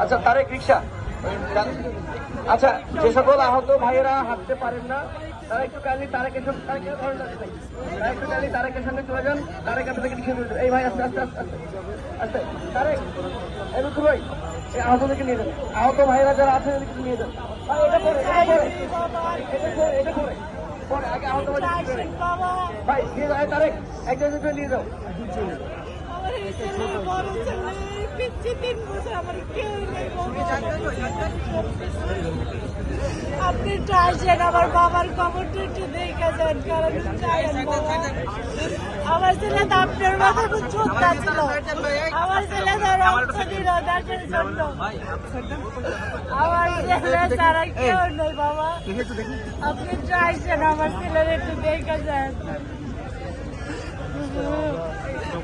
আচ্ছা তারেক রিক্সা, আচ্ছা যে সকল আহত ভাইয়েরা হাঁটতে পারেন না তারা একটু কাইন্ডলি তারেকের সঙ্গে চলে যান। তারেক আপনাদেরকে লিখে দেবেন। এই ভাই আস্তে আস্তে আস্তে আস্তে আস্তে তারেক এই লুৎফর ভাই এই আহতদেরকে নিয়ে যান। আহত ভাইয়েরা যারা আছে এদেরকে নিয়ে যান। এটা করে পরে আগে আহত ভাই তারেক একজন নিয়ে যাও। আপনি চাইছেন আমার বাবার খবরটা একটু দেখে যান, কারণ আমার ছেলে তো আপনার মাথা খুব চোদ্দা ছিল। আমার ছেলে তো রক্ত দিল দেশের জন্য। আমার ছেলে ছাড়া কেউ নেই বাবা। আপনি চাইছেন আমার ছেলের একটু দেখে যান।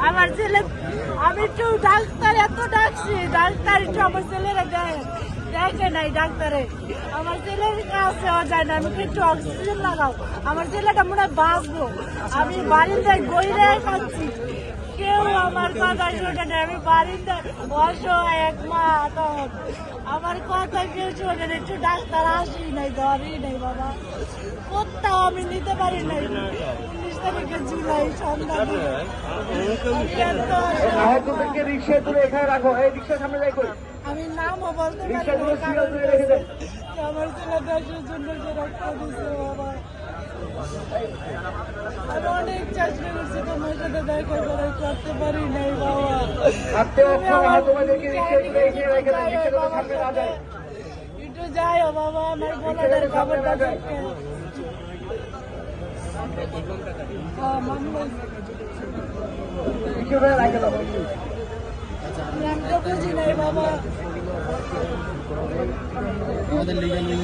আমার ছেলে আমি একটু ডাক্তার এত ডাকছি, ডাক্তার একটু আমার ছেলেরা দেখে নাই ডাক্তারে। আমার ছেলের কাছে যায় না, আমি একটু অক্সিজেন লাগাও। আমার ছেলেটা মনে হয় বাঁচবো। আমি বাড়িতে গইরে খাচ্ছি, কেউ আমার কথা শোনে না। আমি বাড়িতে অসহায় এক মা, তখন আমার কথা কেউ শোনে না। একটু ডাক্তার আসি নাই, ধরি নাই বাবা। কোথাও আমি নিতে পারি নাই। 19 তারিখে জুলাই সন্ধ্যা আমি নামও বলতে পারি আমার ছেলে দেশের জন্য যে রক্ত দিচ্ছে বাবা। আমি অনেক চেষ্টা করছি তোমার সাথে দেখা করে, করতে পারি নাই বাবা। একটু যাইও বাবা, আমার বলাটার খবরটা দেখে। আমি তো বুঝি নাই বাবা। আমাদের লিগালি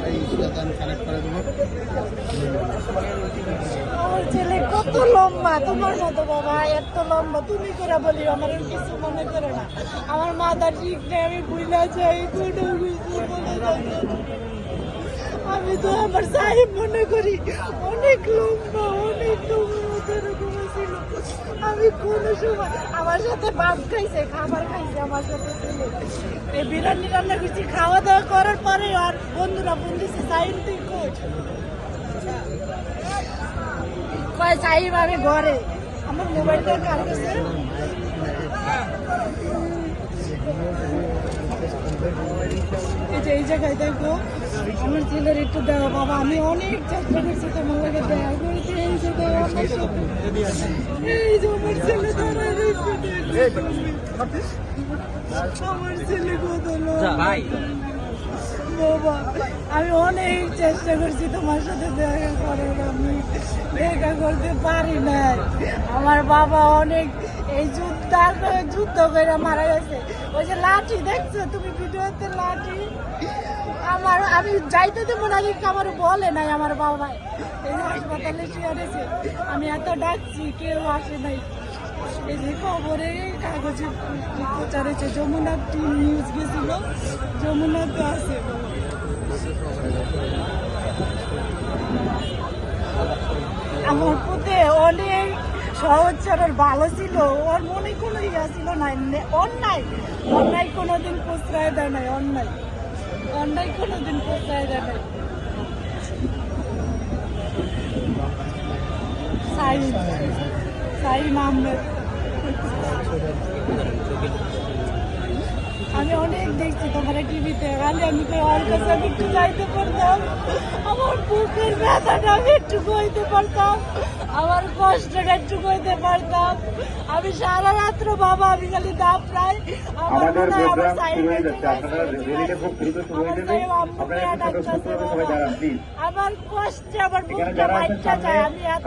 এই সিদ্ধান্ত কালেক্ট করে দেবো। আমার ছেলে কত লম্বা, তোমার মতো বাবা, এত লম্বা। তুমি করে বলি, আমার কিছু মনে করে না। আমার মাথা ঠিক নেই, আমি ভুলে যাই। আমি তো আমার সাহেব মনে করি অনেক লম্বা, অনেক এরকম ছিল। আমি কোনো সময় আমার সাথে ভাত খাইছে, খাবার খাইছে আমার সাথে ছেলে। এই বিরিয়ানি রান্না করছি, খাওয়া দাওয়া করার পরে আর বন্ধুরা ফোন দিচ্ছে, সাইন তুই কোচ কয় সাহিব আমি ঘরে। আমার মোবাইলটা কার কাছে? এই জায়গায় দেখো আমার ছেলের একটু দেওয়া বাবা। আমি অনেক চেষ্টা করছি তোমার লাগে দেওয়া করতে। এই জায়গায় এই যে আমার ছেলে দাঁড়ায় রয়েছে, আমার ছেলে কত বাবা। আমি অনেক চেষ্টা করছি তোমার সাথে দেখা করার, আমি দেখা করতে পারি না। আমার বাবা অনেক এই যুদ্ধ করে মারা গেছে। ওই যে লাঠি দেখছো তুমি ভিডিওতে, লাঠি আমি যাইতে দেবো না, আমার বলে নাই আমার বাবা। এই হাসপাতালে শুয়েছে, আমি এত ডাকছি, কেউ আসে নাই। এই যে খবরে কাগজে প্রচার হয়েছে, যমুনা টিম নিউজ গেছিল, যমুনাতে আছে। আমার পুতে অনেক সহজ সরল ভালো ছিল, ওর মনে কোনো ইয়া ছিল না। অন্যায় কোনোদিন প্রশ্রয় দেয় নাই, অন্যায় কোনোদিন প্রশ্রয় দেয় নাই। সাইন আহমেদ। আমি অনেক দেখছি তোমার টিভিতে, খালি আমি ওর কাছে একটু যাইতে পারতাম, আমার বুকের ব্যথাটা আমি একটু কইতে পারতাম, আমার কষ্টটা একটু কইতে পারতাম। আমি সারা রাত্র বাবা, আমি খালি দাপ প্রায় আমার মনে হয় আমার আমার কষ্টে আমার বুকটা বাচ্চা যায়। আমি এত